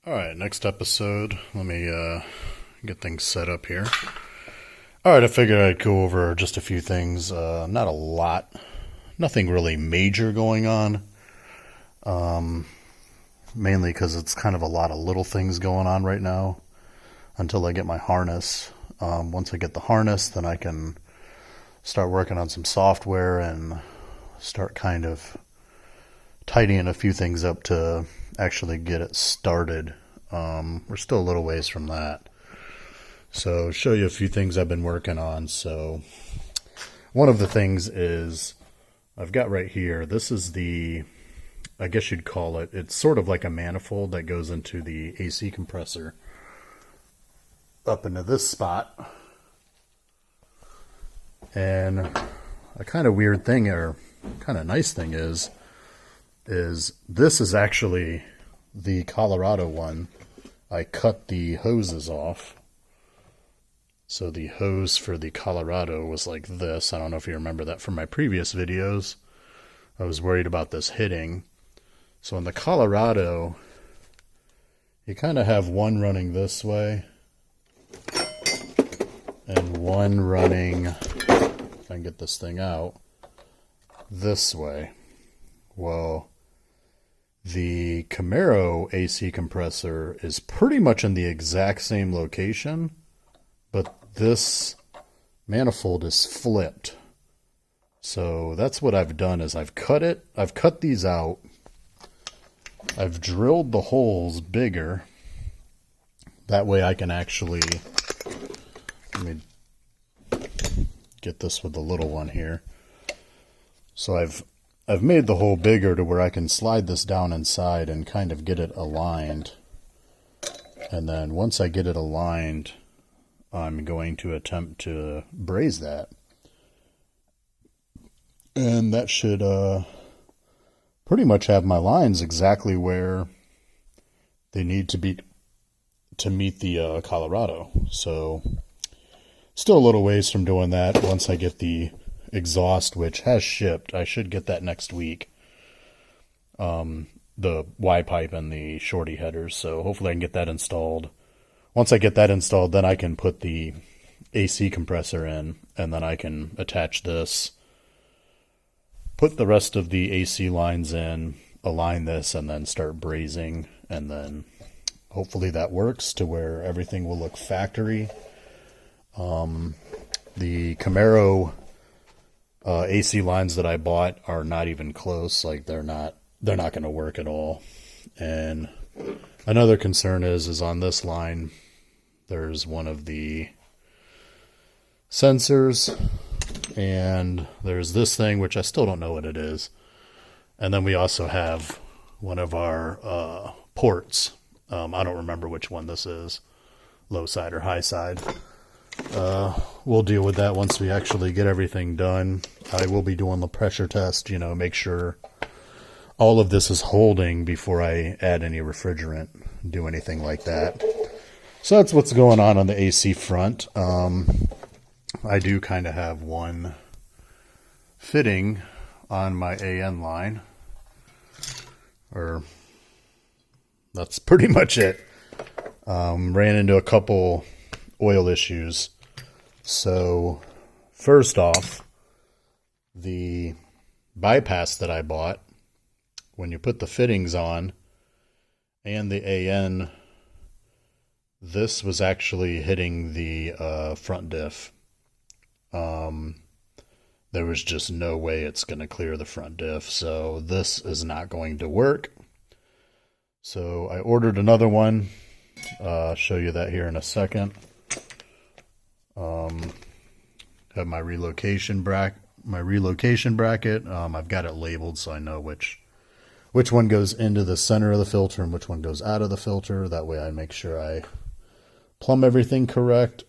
Alright, next episode. Let me get things set up here. Alright, I figured I'd go over just a few things. Not a lot. Nothing really major going on. Mainly because it's kind of a lot of little things going on right now until I get my harness. Once I get the harness, then I can start working on some software and start kind of tidying a few things up to actually get it started. We're still a little ways from that. So show you a few things I've been working on. So one of the things is I've got right here, this is the, I guess you'd call it, it's sort of like a manifold that goes into the AC compressor up into this spot. And a kind of weird thing, or kind of nice thing is this is actually the Colorado one. I cut the hoses off. So the hose for the Colorado was like this. I don't know if you remember that from my previous videos. I was worried about this hitting. So in the Colorado, you kind of have one running this way and one running, if I can get this thing out, this way. Well, the Camaro AC compressor is pretty much in the exact same location, but this manifold is flipped. So that's what I've done is I've cut these out. I've drilled the holes bigger. That way I can actually, let me get this with the little one here. So I've made the hole bigger to where I can slide this down inside and kind of get it aligned. And then once I get it aligned, I'm going to attempt to braze that. And that should pretty much have my lines exactly where they need to be to meet the Colorado. So still a little ways from doing that. Once I get the exhaust, which has shipped, I should get that next week. The Y pipe and the shorty headers, so hopefully I can get that installed. Once I get that installed, then I can put the AC compressor in, and then I can attach this, put the rest of the AC lines in, align this, and then start brazing, and then hopefully that works to where everything will look factory. The Camaro AC lines that I bought are not even close. Like they're not going to work at all. And another concern is on this line, there's one of the sensors, and there's this thing, which I still don't know what it is. And then we also have one of our ports. I don't remember which one this is, low side or high side. We'll deal with that once we actually get everything done. I will be doing the pressure test, make sure all of this is holding before I add any refrigerant, do anything like that. So that's what's going on the AC front. I do kind of have one fitting on my AN line, or that's pretty much it. Ran into a couple oil issues. So first off, the bypass that I bought, when you put the fittings on and the AN, this was actually hitting the front diff. There was just no way it's going to clear the front diff, so this is not going to work. So I ordered another one. I'll show you that here in a second. Have my relocation bracket. I've got it labeled so I know which one goes into the center of the filter and which one goes out of the filter. That way I make sure I plumb everything correct.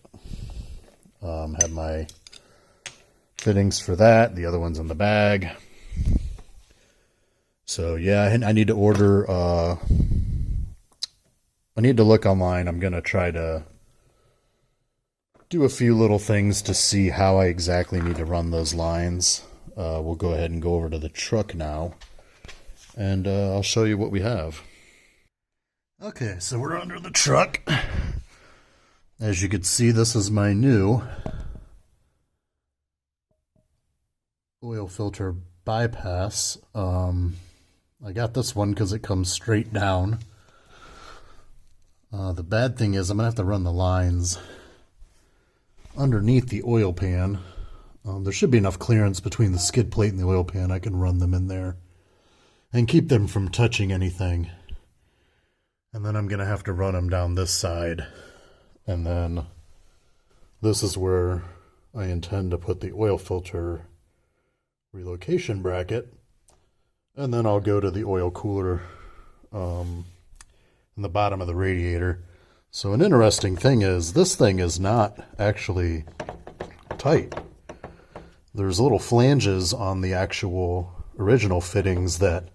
Have my fittings for that. The other one's in the bag. So yeah, I need to order, I need to look online. I'm going to try to do a few little things to see how I exactly need to run those lines. We'll go ahead and go over to the truck now, and I'll show you what we have. Okay, so we're under the truck. As you can see, this is my new oil filter bypass. I got this one because it comes straight down. The bad thing is I'm going to have to run the lines underneath the oil pan. There should be enough clearance between the skid plate and the oil pan. I can run them in there and keep them from touching anything. And then I'm going to have to run them down this side. And then this is where I intend to put the oil filter relocation bracket. And then I'll go to the oil cooler in the bottom of the radiator. So an interesting thing is this thing is not actually tight. There's little flanges on the actual original fittings that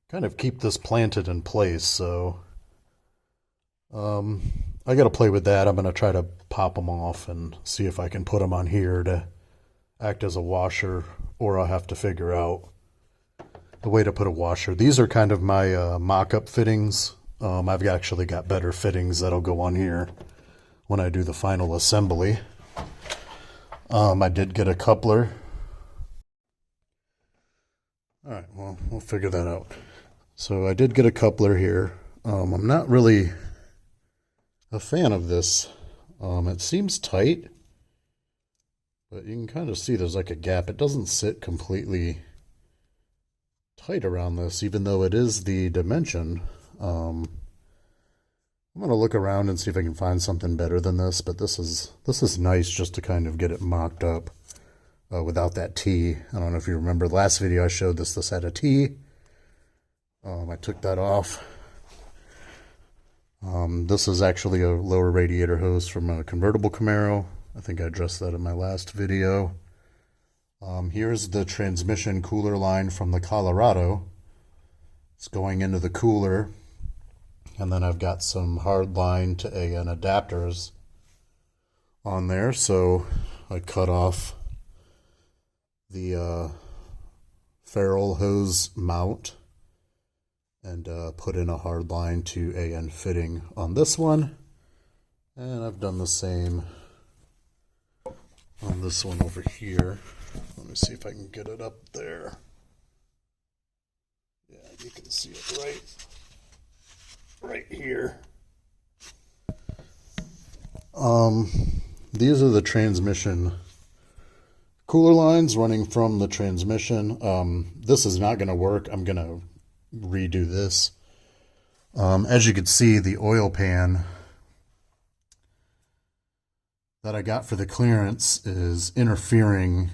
kind of keep this planted in place. So I got to play with that. I'm going to try to pop them off and see if I can put them on here to act as a washer, or I'll have to figure out the way to put a washer. These are kind of my mock-up fittings. I've actually got better fittings that'll go on here when I do the final assembly. I did get a coupler. Alright, well, we'll figure that out. So I did get a coupler here. I'm not really a fan of this. It seems tight, but you can kind of see there's like a gap. It doesn't sit completely tight around this, even though it is the dimension. I'm going to look around and see if I can find something better than this, but this is nice just to kind of get it mocked up without that T. I don't know if you remember the last video I showed this. This had a T. I took that off. This is actually a lower radiator hose from a convertible Camaro. I think I addressed that in my last video. Here's the transmission cooler line from the Colorado. It's going into the cooler. And then I've got some hard line to AN adapters on there. So I cut off the ferrule hose mount and put in a hard line to AN fitting on this one. And I've done the same on this one over here. Let me see if I can get it up there. Yeah, you can see it right here. These are the transmission cooler lines running from the transmission. This is not going to work. I'm going to redo this. As you can see, the oil pan that I got for the clearance is interfering.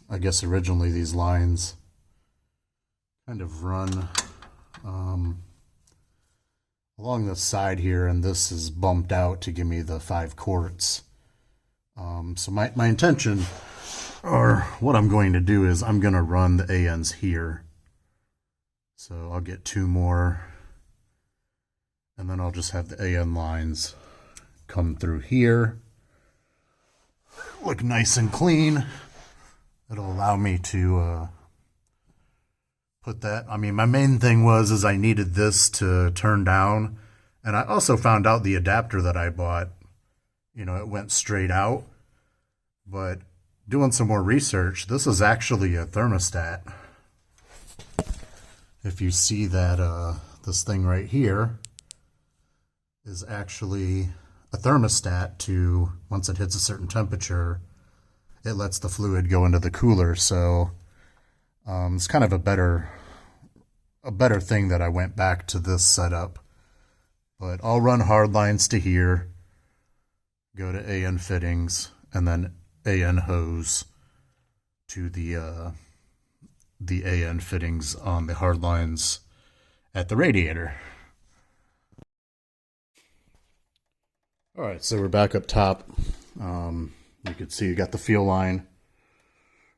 I guess originally these lines kind of run along the side here, and this is bumped out to give me the 5 quarts. So my intention, or what I'm going to do, is I'm going to run the ANs here. So I'll get 2 more, and then I'll just have the AN lines come through here. Look nice and clean. It'll allow me to put that. I mean, my main thing is I needed this to turn down. And I also found out the adapter that I bought, it went straight out. But doing some more research, this is actually a thermostat. If you see that this thing right here is actually a thermostat to, once it hits a certain temperature, it lets the fluid go into the cooler. So it's kind of a better thing that I went back to this setup. But I'll run hard lines to here, go to AN fittings, and then AN hose to the AN fittings on the hard lines at the radiator. All right, so we're back up top. You can see you got the fuel line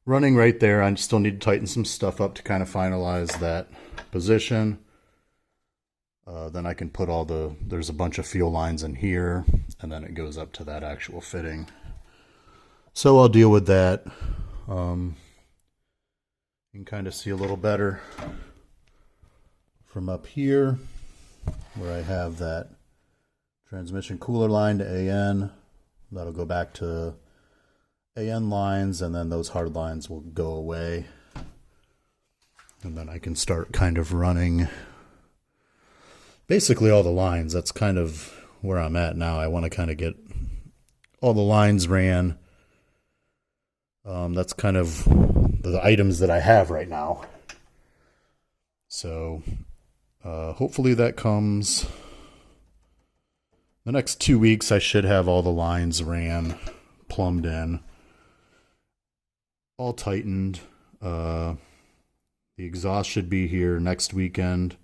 running right there. I still need to tighten some stuff up to kind of finalize that position. Then I can put there's a bunch of fuel lines in here, and then it goes up to that actual fitting. So I'll deal with that. You can kind of see a little better from up here. where I have that transmission cooler line to AN. That'll go back to AN lines, and then those hard lines will go away. And then I can start kind of running basically all the lines. That's kind of where I'm at now. I want to kind of get all the lines ran. That's kind of the items that I have right now. So hopefully that comes the next 2 weeks. I should have all the lines ran, plumbed in, all tightened. The exhaust should be here next weekend.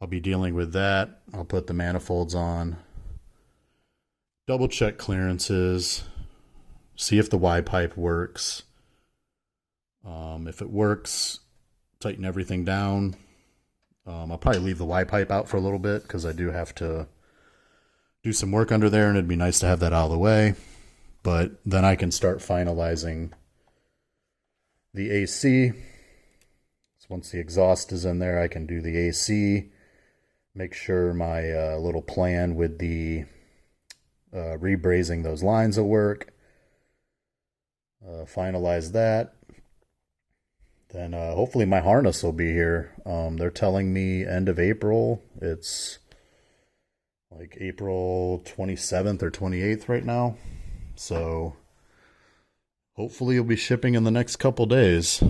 I'll be dealing with that. I'll put the manifolds on, double check clearances, see if the Y pipe works. If it works, tighten everything down. I'll probably leave the Y pipe out for a little bit because I do have to do some work under there, and it'd be nice to have that out of the way. But then I can start finalizing the AC. So once the exhaust is in there, I can do the AC, make sure my little plan with the rebrazing those lines will work, finalize that. Then hopefully my harness will be here. They're telling me end of April. It's like April 27th or 28th right now. So hopefully it'll be shipping in the next couple days.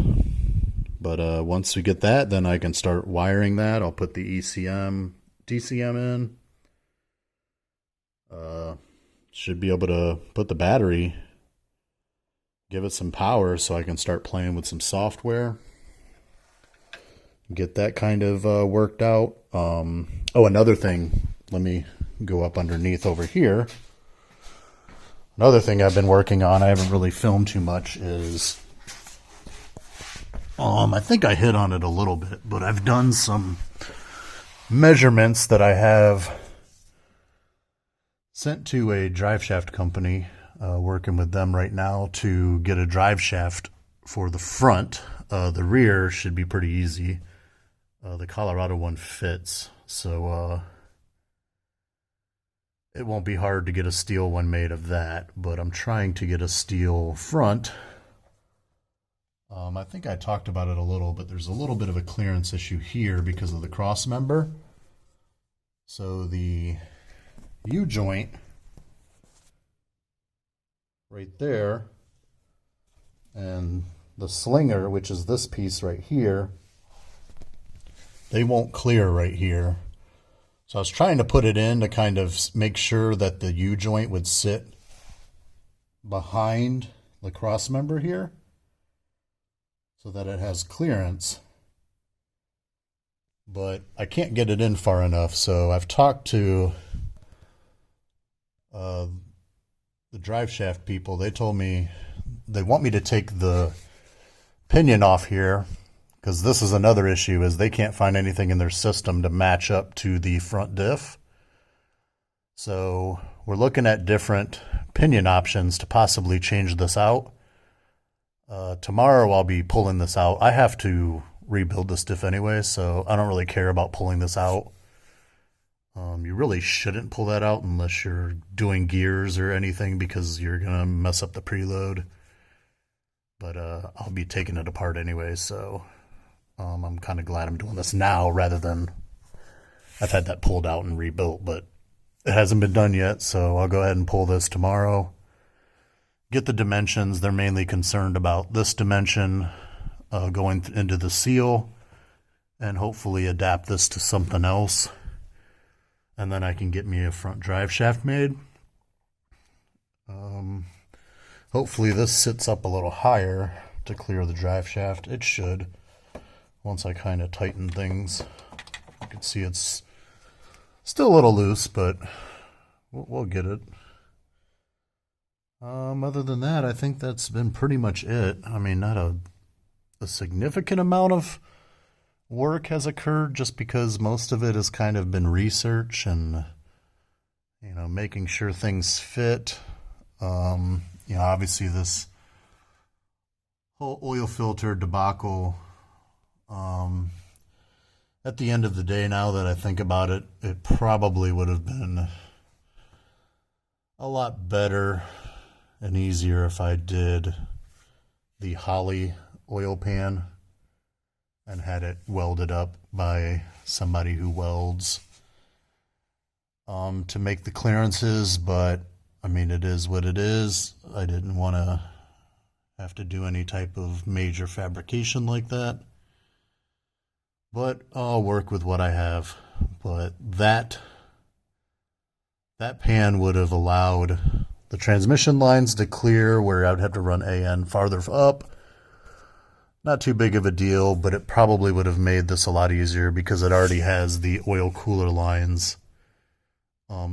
But once we get that, then I can start wiring that. I'll put the ECM, DCM in. Should be able to put the battery, give it some power so I can start playing with some software. Get that kind of worked out. Oh, another thing. Let me go up underneath over here. Another thing I've been working on, I haven't really filmed too much, is I think I hit on it a little bit, but I've done some measurements that I have sent to a drive shaft company, working with them right now to get a drive shaft for the front. The rear should be pretty easy. The Colorado one fits, so it won't be hard to get a steel one made of that, but I'm trying to get a steel front. I think I talked about it a little, but there's a little bit of a clearance issue here because of the cross member. So the U-joint right there and the slinger, which is this piece right here, they won't clear right here. So I was trying to put it in to kind of make sure that the U-joint would sit behind the cross member here so that it has clearance. But I can't get it in far enough, so I've talked to the drive shaft people. They told me they want me to take the pinion off here, because this is another issue, is they can't find anything in their system to match up to the front diff. So we're looking at different pinion options to possibly change this out. Tomorrow I'll be pulling this out. I have to rebuild this diff anyway, so I don't really care about pulling this out. You really shouldn't pull that out unless you're doing gears or anything, because you're going to mess up the preload. But I'll be taking it apart anyway, so I'm kind of glad I'm doing this now rather than I've had that pulled out and rebuilt, but it hasn't been done yet, so I'll go ahead and pull this tomorrow. Get the dimensions. They're mainly concerned about this dimension going into the seal, and hopefully adapt this to something else. And then I can get me a front drive shaft made. Hopefully this sits up a little higher to clear the drive shaft. It should, once I kind of tighten things. You can see it's still a little loose, but we'll get it. Other than that, I think that's been pretty much it. I mean, not a significant amount of work has occurred, just because most of it has kind of been research and, you know, making sure things fit. You know, obviously this whole oil filter debacle At the end of the day, now that I think about it, it probably would have been a lot better and easier if I did the Holly oil pan and had it welded up by somebody who welds to make the clearances. But I mean, it is what it is. I didn't want to have to do any type of major fabrication like that, but I'll work with what I have. But that pan would have allowed the transmission lines to clear where I would have to run AN farther up. Not too big of a deal, but it probably would have made this a lot easier because it already has the oil cooler lines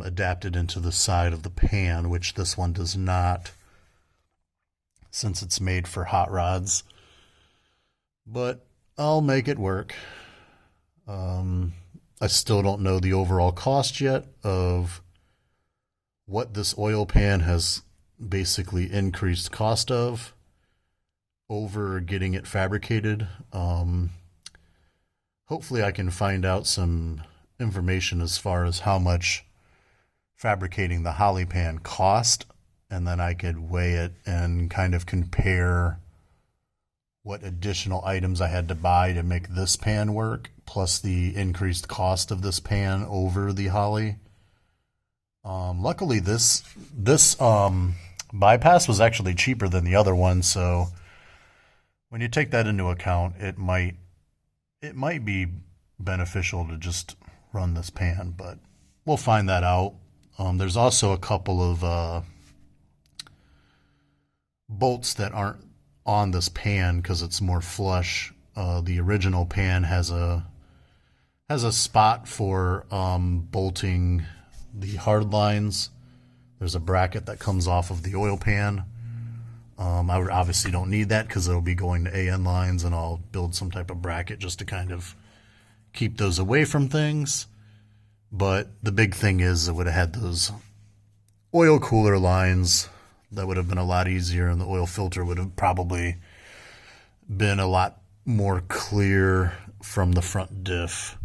adapted into the side of the pan, which this one does not, since it's made for hot rods. But I'll make it work. I still don't know the overall cost yet of what this oil pan has basically increased cost of over getting it fabricated. Hopefully I can find out some information as far as how much fabricating the Holly pan cost, and then I could weigh it and kind of compare what additional items I had to buy to make this pan work, plus the increased cost of this pan over the Holly. Luckily, this bypass was actually cheaper than the other one, so when you take that into account, it might be beneficial to just run this pan, but we'll find that out. There's also a couple of bolts that aren't on this pan because it's more flush. The original pan has a spot for bolting the hard lines. There's a bracket that comes off of the oil pan. I obviously don't need that because it'll be going to AN lines, and I'll build some type of bracket just to kind of keep those away from things. But the big thing is it would have had those oil cooler lines. That would have been a lot easier, and the oil filter would have probably been a lot more clear from the front diff.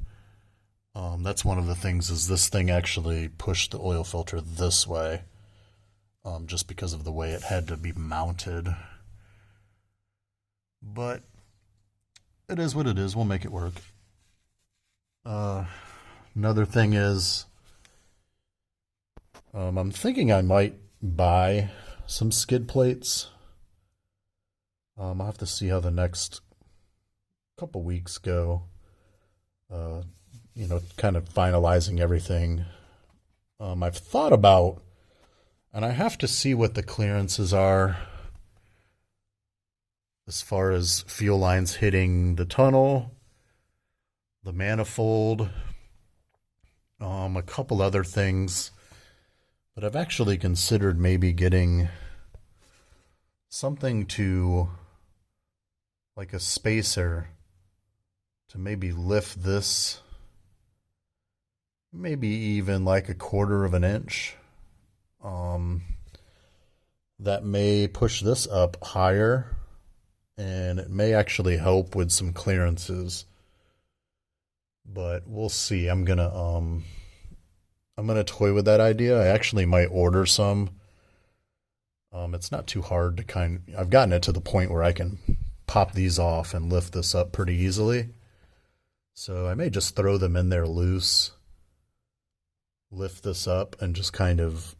That's one of the things, is this thing actually pushed the oil filter this way, just because of the way it had to be mounted. But it is what it is. We'll make it work. Another thing is, I'm thinking I might buy some skid plates. I'll have to see how the next couple weeks go. Kind of finalizing everything. I've thought about, and I have to see what the clearances are as far as fuel lines hitting the tunnel, the manifold, a couple other things. But I've actually considered maybe getting something to, like a spacer, to maybe lift this maybe even like 1/4 of an inch. That may push this up higher, and it may actually help with some clearances. But we'll see. I'm gonna toy with that idea. I actually might order some. It's not too hard to I've gotten it to the point where I can pop these off and lift this up pretty easily. So I may just throw them in there loose, lift this up, and just kind of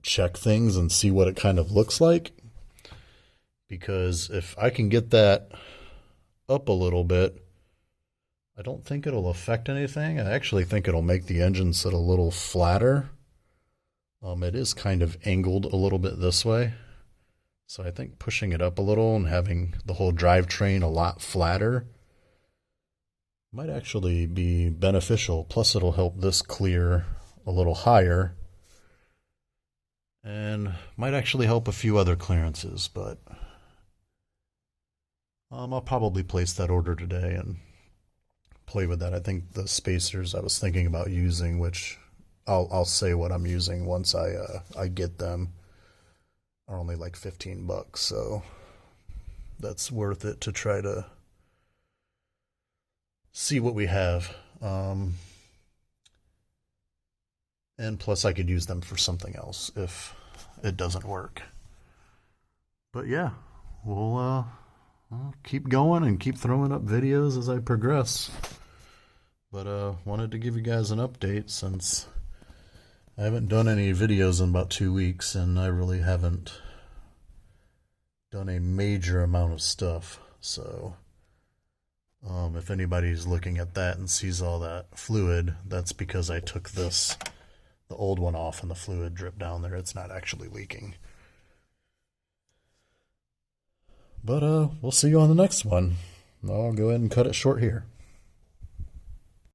check things and see what it kind of looks like. Because if I can get that up a little bit, I don't think it'll affect anything. I actually think it'll make the engine sit a little flatter. It is kind of angled a little bit this way. So I think pushing it up a little and having the whole drivetrain a lot flatter might actually be beneficial. Plus it'll help this clear a little higher, and might actually help a few other clearances. But I'll probably place that order today and play with that. I think the spacers I was thinking about using, which I'll say what I'm using once I get them, are only like $15, so that's worth it to try to see what we have. And plus I could use them for something else if it doesn't work. But yeah, I'll keep going and keep throwing up videos as I progress. But wanted to give you guys an update since I haven't done any videos in about 2 weeks, and I really haven't done a major amount of stuff. So if anybody's looking at that and sees all that fluid, that's because I took the old one off and the fluid dripped down there. It's not actually leaking. But we'll see you on the next one. I'll go ahead and cut it short here.